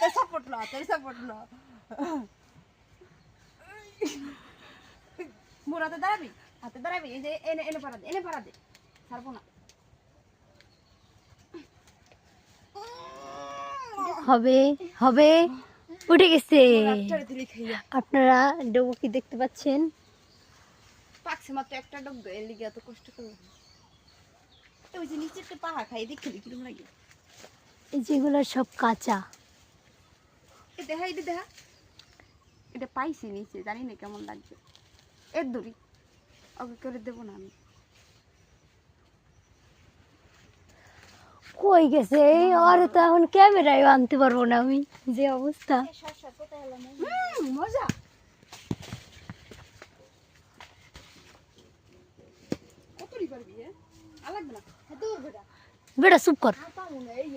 support ল তোর support ল মোর হাতে দাঁড়াবি এই যে এনে পারা দে ছাড়বো না হবে হবে উঠে গেছে আপনারা ডোবো কি দেখতে পাচ্ছেন পাকছে মাত্র একটা ডোব এর লিগে এত কষ্ট করে ওই যে নিচে একটা পাহা খাই দেখতে কিরম লাগে এই যেগুলো সব কাঁচা এ দেখা এটা পাইছি নিচে জানি না কেমন লাগবে এর দড়ি ওকে করে দেবো না আমি কই গেছে আর তো এখন ক্যামেরায় আনতে পারবো না আমি যে অবস্থা মজা কতরি পারবি হ্যাঁ আর লাগবে না দৌড় বেটা বেটা চুপ কর পাবো না এই